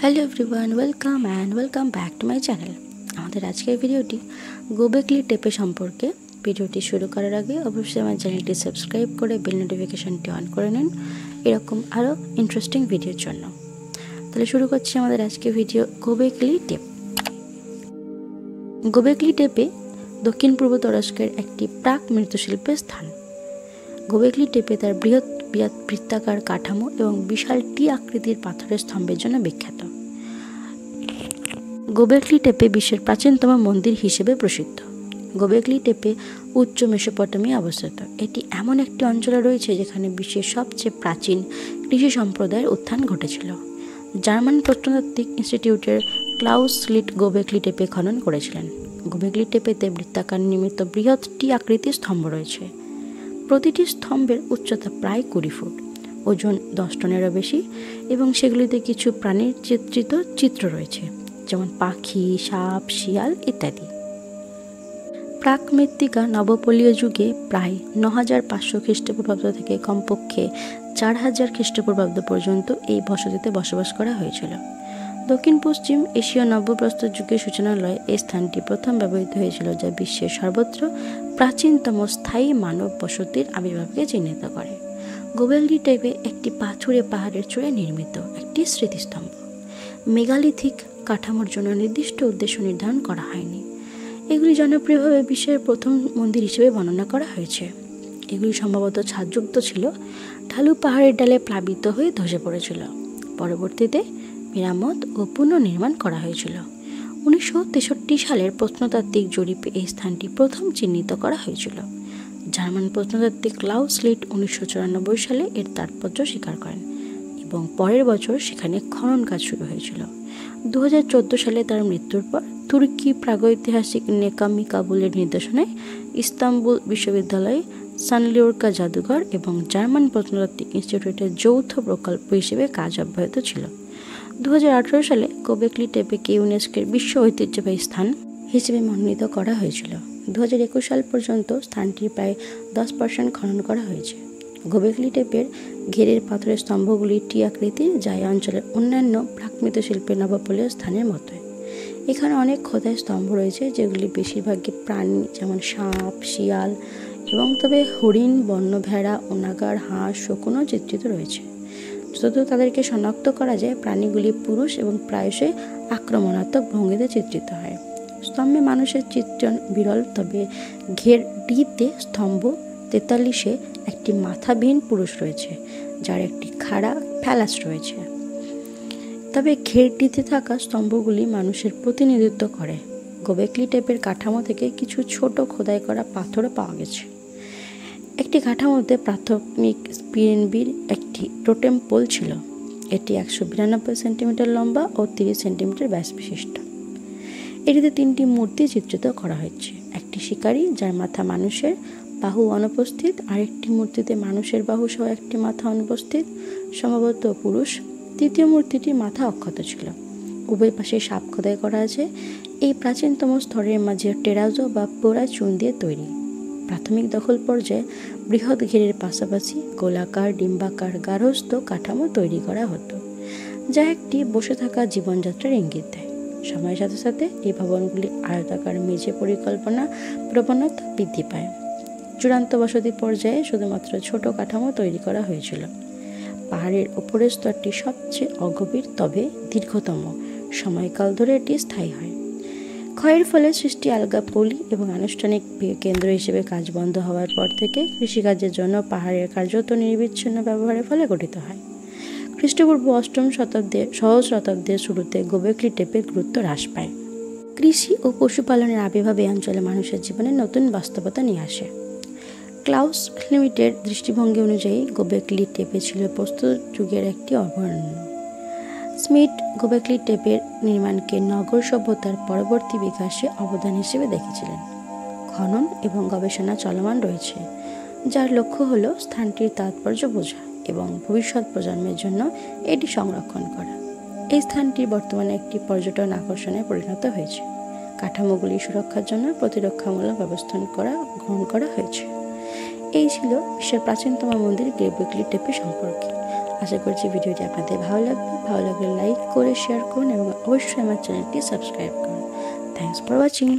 Hello everyone, welcome back to my channel. আমাদের আজকের ভিডিওটি গোবেকলি টেপে সম্পর্কে। ভিডিওটি শুরু করার আগে অবশ্যই আমার চ্যানেলটি সাবস্ক্রাইব করে বেল নোটিফিকেশনটি অন করে নিন এরকম আরও ইন্টারেস্টিং ভিডিওর জন্য। তাহলে শুরু করছি আমাদের আজকের ভিডিও গোবেকলি টেপ। গোবেকলি টেপে দক্ষিণ পূর্ব তুরস্কের একটি প্রাক মৃৎশিল্পের স্থান। গোবেকলি টেপে তার বৃহৎ বৃত্তাকার কাঠামো এবং বিশাল টি আকৃতির পাথরের স্তম্ভের জন্য বিখ্যাত। গোবেকলি টেপে বিশ্বের প্রাচীনতম মন্দির হিসেবে প্রসিদ্ধ। গোবেকলি টেপে উচ্চ মেসোপটেমিয়া অবস্থিত। এটি এমন একটি অঞ্চলে রয়েছে যেখানে বিশ্বের সবচেয়ে প্রাচীন কৃষি সম্প্রদায়ের উত্থান ঘটেছিল। জার্মান প্রত্নতাত্ত্বিক ইনস্টিটিউটের ক্লাউস স্লিট গোবেকলি টেপে খনন করেছিলেন। গোবেকলি টেপেতে বৃত্তাকার নির্মিত বৃহৎ টি আকৃতির স্তম্ভ রয়েছে। প্রতিটি স্তম্ভের উচ্চতা প্রায় 20 ফুট, ওজন 10 টনেরও বেশি এবং সেগুলিতে কিছু প্রাণীর চিত্রিত চিত্র রয়েছে, যেমন পাখি, সাপ, শিয়াল ইত্যাদি। প্রাক মৃত্তিকা নবপলীয় যুগে প্রায় 9500 খ্রিস্টপূর্বাব্দ থেকে কমপক্ষে 4000 খ্রিস্টপূর্বাব্দ পর্যন্ত এই বসতিতে বসবাস করা হয়েছিল। দক্ষিণ পশ্চিম এশীয় নব্যপ্রস্তর যুগের সূচনালয়ে এই স্থানটি প্রথম ব্যবহৃত হয়েছিল, যা বিশ্বের সর্বত্র প্রাচীনতম স্থায়ী মানব বসতির আবির্ভাবকে চিহ্নিত করে। গোবেকলি টেপে একটি পাথুরে পাহাড়ের চূড়ায় নির্মিত একটি স্মৃতিস্তম্ভ। মেগালিথিক কাঠামোর জন্য নির্দিষ্ট উদ্দেশ্য নির্ধারণ করা হয়নি। এগুলি জনপ্রিয়ভাবে বিশ্বের প্রথম মন্দির হিসেবে বর্ণনা করা হয়েছে। এগুলি সম্ভবত ছাদযুক্ত ছিল, ঢালু পাহাড়ের ডালে প্লাবিত হয়ে ধসে পড়েছিল। পরবর্তীতে মেরামত ও পুনর্নির্মাণ করা হয়েছিল। 1963 সালের প্রত্নতাত্ত্বিক জরিপে এই স্থানটি প্রথম চিহ্নিত করা হয়েছিল। জার্মান প্রত্নতাত্ত্বিক ক্লাউস স্লিট 1994 সালে এর তাৎপর্য স্বীকার করেন এবং পরের বছর সেখানে খনন কাজ শুরু হয়েছিল। 2014 সালে তার মৃত্যুর পর তুর্কি প্রাগৈতিহাসিক নেকামি কাবুলের নির্দেশনায় ইস্তাম্বুল বিশ্ববিদ্যালয়ে সানলিওরকা জাদুঘর এবং জার্মান প্রত্নতাত্ত্বিক ইনস্টিটিউটের যৌথ প্রকল্প হিসেবে কাজ অব্যাহত ছিল। 2018 সালে গোবেকলি টেপেকে ইউনেস্কোর বিশ্ব ঐতিহ্যবাহী স্থান হিসেবে মনোনীত করা হয়েছিল। 2021 সাল পর্যন্ত স্থানটির প্রায় 10% খনন করা হয়েছে। গোবেকলি টেপের ঘেরের পাথরের স্তম্ভগুলি টি আকৃতির, যা এই অঞ্চলের অন্যান্য প্রাক মৃৎশিল্পের নবপলীয় স্থানের মতোই। এখানে অনেক খোদাই স্তম্ভ রয়েছে, যেগুলি বেশিরভাগই প্রাণী, যেমন সাপ, শিয়াল এবং তবে হরিণ, বন্য ভেড়া, ওনাগার, হাঁস, শকুনও চিত্রিত রয়েছে। যতদূর তাদেরকে শনাক্ত করা যায়, প্রাণীগুলি পুরুষ এবং প্রায়শই আক্রমণাত্মক ভঙ্গিতে চিত্রিত হয়। স্তম্ভে মানুষের চিত্রণ বিরল, তবে ঘের ডিতে স্তম্ভ 43-এ একটি মাথাবিহীন পুরুষ রয়েছে, যার একটি খাড়া ফ্যালাস রয়েছে। তবে ঘেরটিতে থাকা স্তম্ভগুলি মানুষের প্রতিনিধিত্ব করে। গোবেকলি টেপের কাঠামো থেকে কিছু ছোট খোদাই করা পাথরও পাওয়া গেছে। একটি কাঠামোতে প্রাথমিক পিএনবির একটি টোটেম পোল ছিল। এটি 192 সেন্টিমিটার লম্বা ও 30 সেন্টিমিটার ব্যাস বিশিষ্ট। এটিতে 3টি মূর্তি চিত্রিত করা হয়েছে। একটি শিকারী, যার মাথা মানুষের, বাহু অনুপস্থিত; আরেকটি মূর্তিতে মানুষের বাহু সহ একটি মাথা অনুপস্থিত, সম্ভবত পুরুষ। তৃতীয় মূর্তিটি মাথা অক্ষত ছিল। উভয় পাশে সাপ খোদাই করা আছে। এই প্রাচীনতম স্তরের মাঝে টেরাজো বা পোড়া চুন দিয়ে তৈরি। প্রাথমিক দখল পর্যায়ে বৃহৎ ঘেরের পাশাপাশি গোলাকার, ডিম্বাকার গার্হস্থ্য কাঠামো তৈরি করা হতো, যা একটি বসে থাকা জীবনযাত্রার ইঙ্গিত দেয়। সময়ের সাথে সাথে এই ভবনগুলি আয়তাকার মেঝে পরিকল্পনা প্রবণতা বৃদ্ধি পায়। চূড়ান্ত বসতি পর্যায়ে শুধুমাত্র ছোট কাঠামো তৈরি করা হয়েছিল। পাহাড়ের উপরের স্তরটি সবচেয়ে অগভীর, তবে দীর্ঘতম সময়কাল ধরে এটি স্থায়ী হয়। ক্ষয়ের ফলে সৃষ্টি আলগা পলি এবং আনুষ্ঠানিক কেন্দ্র হিসেবে কাজ বন্ধ হওয়ার পর থেকে কৃষিকাজের জন্য পাহাড়ের কার্যত নিরবিচ্ছিন্ন ব্যবহারের ফলে গঠিত হয়। খ্রিস্টপূর্ব 8ম শতাব্দীর শতাব্দীর শুরুতে গোবেকলি টেপের গুরুত্ব হ্রাস পায়। কৃষি ও পশুপালনের আবির্ভাব এই অঞ্চলে মানুষের জীবনে নতুন বাস্তবতা নিয়ে আসে। ক্লাউস লিমিটের দৃষ্টিভঙ্গি অনুযায়ী গোবেকলি টেপে ছিল প্রস্তর যুগের একটি অভয়ারণ্য। স্মিথ গোবেকলি টেপের নির্মাণকে নগর সভ্যতার পরবর্তী বিকাশে অবদান হিসেবে দেখেছিলেন। খনন এবং গবেষণা চলমান রয়েছে, যার লক্ষ্য হল স্থানটির তাৎপর্য বোঝা এবং ভবিষ্যৎ প্রজন্মের জন্য এটি সংরক্ষণ করা। এই স্থানটি বর্তমানে একটি পর্যটন আকর্ষণে পরিণত হয়েছে। কাঠামোগুলি সুরক্ষার জন্য প্রতিরক্ষামূলক ব্যবস্থা গ্রহণ করা হয়েছে। এই ছিল বিশ্বের প্রাচীনতম মন্দির গোবেকলি টেপে সম্পর্কে। আশা করছি ভিডিওটি আপনাদের ভালো লাগলে লাইক করে শেয়ার করুন এবং অবশ্যই আমার চ্যানেলটি সাবস্ক্রাইব করুন। Thanks for watching.